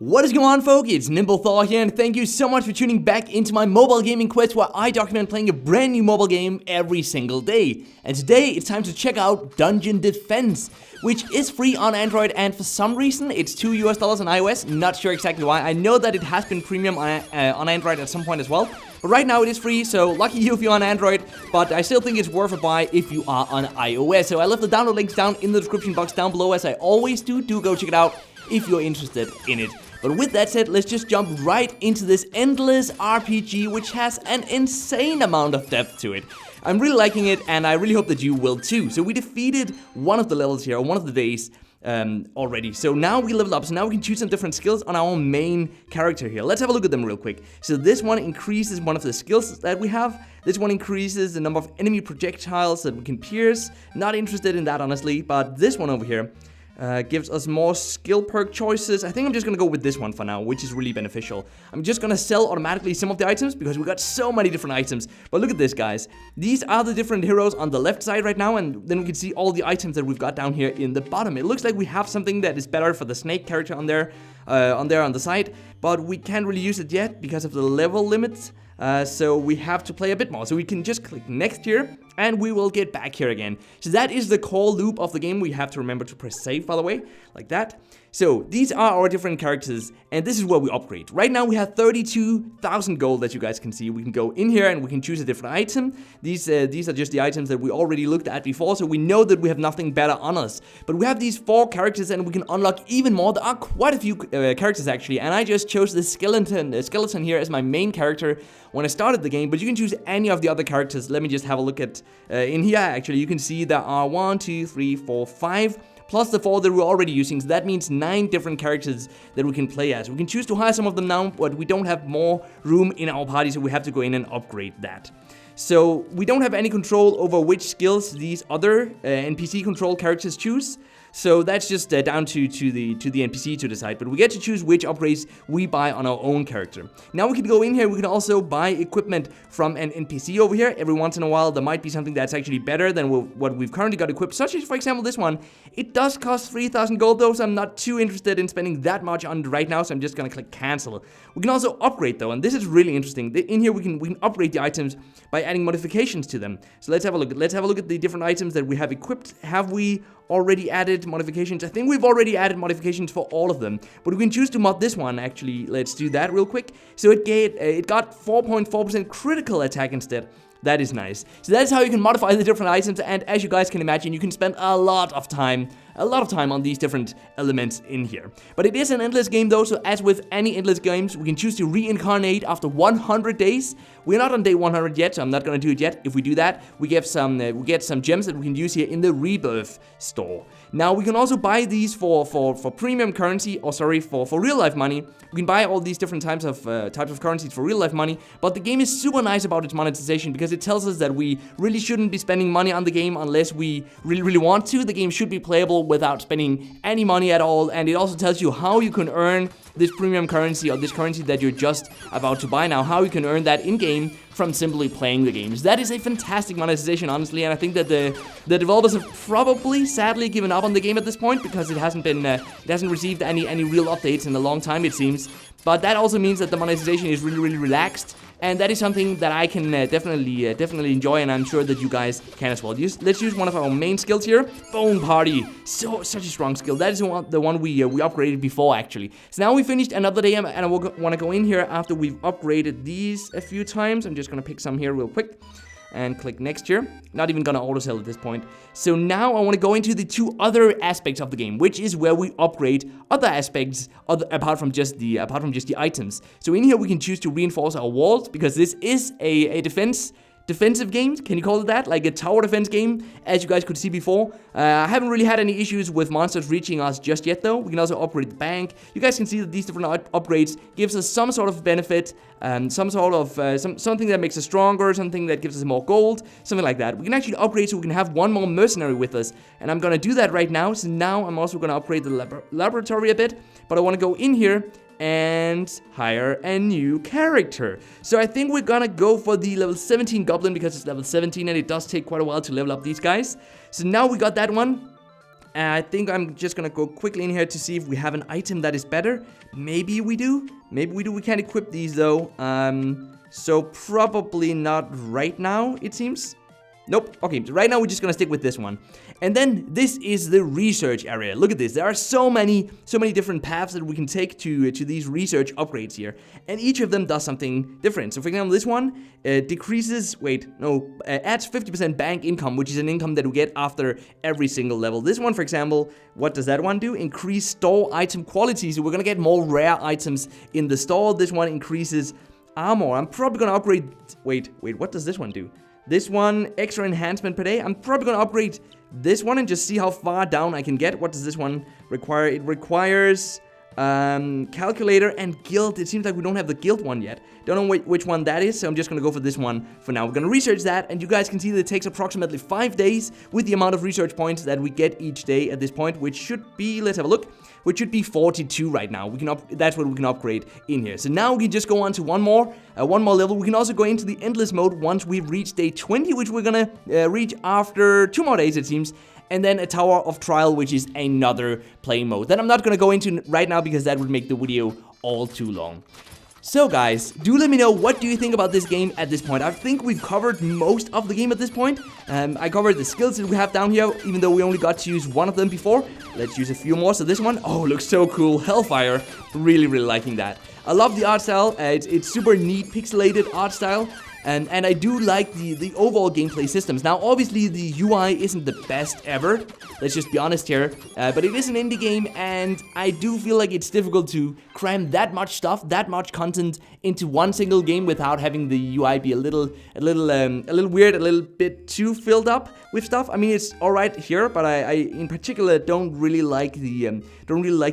What is going on, folks? It's NimbleThor here, and thank you so much for tuning back into my mobile gaming quest where I document playing a brand new mobile game every single day. And today, it's time to check out Dungeon Defense, which is free on Android, and for some reason, it's $2 on iOS. Not sure exactly why. I know that it has been premium on Android at some point as well, but right now it is free, so lucky you if you're on Android, but I still think it's worth a buy if you are on iOS. So I left the download links down in the description box down below, as I always do. Do go check it out if you're interested in it. But with that said, let's just jump right into this endless RPG, which has an insane amount of depth to it. I'm really liking it, and I really hope that you will too. So we defeated one of the levels here, or one of the days already. So now we leveled up, so now we can choose some different skills on our main character here. Let's have a look at them real quick. So this one increases one of the skills that we have. This one increases the number of enemy projectiles that we can pierce. Not interested in that, honestly, but this one over here gives us more skill perk choices. I think I'm just gonna go with this one for now, which is really beneficial. I'm just gonna sell automatically some of the items because we got so many different items. But look at this, guys. These are the different heroes on the left side right now, and then we can see all the items that we've got down here in the bottom. It looks like we have something that is better for the snake character on there on the side, but we can't really use it yet because of the level limits. So we have to play a bit more. So we can just click next here, and we will get back here again. So that is the core loop of the game. We have to remember to press save, by the way, like that. So these are our different characters, and this is where we upgrade. Right now we have 32,000 gold, as you guys can see. We can go in here and we can choose a different item. These are just the items that we already looked at before, so we know that we have nothing better on us. But we have these 4 characters, and we can unlock even more. There are quite a few characters actually, and I just chose the skeleton here as my main character when I started the game. But you can choose any of the other characters. Let me just have a look at in here. Actually, you can see there are 1, 2, 3, 4, 5. Plus the 4 that we're already using, so that means 9 different characters that we can play as. We can choose to hire some of them now, but we don't have more room in our party, so we have to go in and upgrade that. So we don't have any control over which skills these other NPC control characters choose. So that's just down to the NPC to decide, but we get to choose which upgrades we buy on our own character. Now we can go in here, we can also buy equipment from an NPC over here. Every once in a while there might be something that's actually better than what we've currently got equipped, such as, for example, this one. It does cost 3,000 gold though, so I'm not too interested in spending that much on it right now, so I'm just gonna click cancel. We can also upgrade though, and this is really interesting. In here we can upgrade the items by adding modifications to them. So let's have a look. Let's have a look at the different items that we have equipped. Have we already added modifications? I think we've already added modifications for all of them, but we can choose to mod this one. Actually, let's do that real quick. So it got 4.4% critical attack instead. That is nice. So that is how you can modify the different items, and as you guys can imagine, you can spend a lot of time on these different elements in here. But it is an endless game though, so as with any endless games, we can choose to reincarnate after 100 days. We're not on day 100 yet, so I'm not gonna do it yet. If we do that, we get some gems that we can use here in the Rebirth store. Now we can also buy these for premium currency, or sorry, for real life money. We can buy all these different types of currencies for real life money, but the game is super nice about its monetization because it tells us that we really shouldn't be spending money on the game unless we really want to. The game should be playable without spending any money at all, and it also tells you how you can earn this premium currency, or this currency that you're just about to buy now, how you can earn that in-game from simply playing the games. That is a fantastic monetization, honestly, and I think that the developers have probably sadly given up on the game at this point because it hasn't received any real updates in a long time, it seems. But that also means that the monetization is really relaxed, and that is something that I can definitely enjoy, and I'm sure that you guys can as well. Let's use one of our main skills here, Bone Party. Such a strong skill. That is the one we upgraded before, actually. So now we finished another day, and I want to go in here after we've upgraded these a few times. I'm just gonna pick some here real quick and click next here. Not even gonna auto sell at this point. So now I want to go into the 2 other aspects of the game, which is where we upgrade other aspects apart from just the items. So in here we can choose to reinforce our walls, because this is a defensive game, can you call it that? Like a tower defense game, as you guys could see before. I haven't really had any issues with monsters reaching us just yet though. We can also upgrade the bank. You guys can see that these different upgrades gives us some sort of benefit, something that makes us stronger, something that gives us more gold, something like that. We can actually upgrade so we can have one more mercenary with us, and I'm gonna do that right now. So now I'm also gonna upgrade the laboratory a bit, but I wanna go in here and hire a new character. So I think we're gonna go for the level 17 goblin because it's level 17 and it does take quite a while to level up these guys. So now we got that one. I think I'm just gonna go quickly in here to see if we have an item that is better. Maybe we do. Maybe we do. We can't equip these though. So probably not right now, it seems. Nope. Okay, so right now we're just gonna stick with this one. And then this is the research area. Look at this. There are so many different paths that we can take to these research upgrades here. And each of them does something different. So for example, this one adds 50% bank income, which is an income that we get after every single level. This one, for example, what does that one do? Increase store item quality. So we're gonna get more rare items in the store. This one increases armor. I'm probably gonna upgrade. Wait, what does this one do? This one, extra enhancement per day. I'm probably gonna upgrade this one and just see how far down I can get. What does this one require? It requires calculator and guild. It seems like we don't have the guild one yet. Don't know which one that is, so I'm just gonna go for this one for now. We're gonna research that, and you guys can see that it takes approximately 5 days with the amount of research points that we get each day at this point, which should be, let's have a look, which should be 42 right now. That's what we can upgrade in here. So now we can just go on to one more level. We can also go into the endless mode once we've reached day 20, which we're gonna reach after 2 more days, it seems. And then a Tower of Trial, which is another play mode that I'm not gonna go into right now because that would make the video all too long. So guys, do let me know, what do you think about this game at this point? I think we've covered most of the game at this point. I covered the skills that we have down here, even though we only got to use one of them before. Let's use a few more. So this one, oh, looks so cool. Hellfire, really liking that. I love the art style. It's super neat, pixelated art style. And I do like the overall gameplay systems. Now, obviously, the UI isn't the best ever. Let's just be honest here. But it is an indie game, and I do feel like it's difficult to cram that much stuff, that much content into one single game without having the UI be a little weird, a little bit too filled up with stuff. I mean, it's all right here, but I in particular don't really like the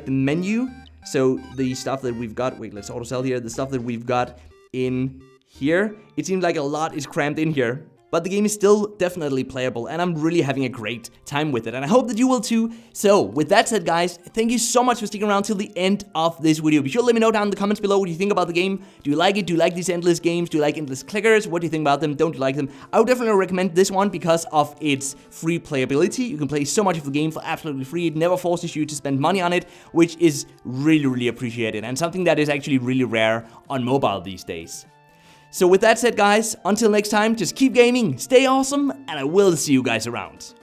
menu. So the stuff that we've got. Wait, let's auto sell here. The stuff that we've got in here, it seems like a lot is crammed in here, but the game is still definitely playable, and I'm really having a great time with it, and I hope that you will too. So with that said, guys, thank you so much for sticking around till the end of this video. Be sure to let me know down in the comments below what you think about the game. Do you like it? Do you like these endless games? Do you like endless clickers? What do you think about them? Don't you like them? I would definitely recommend this one because of its free playability. You can play so much of the game for absolutely free. It never forces you to spend money on it, which is really appreciated, and something that is actually really rare on mobile these days. So with that said, guys, until next time, just keep gaming, stay awesome, and I will see you guys around.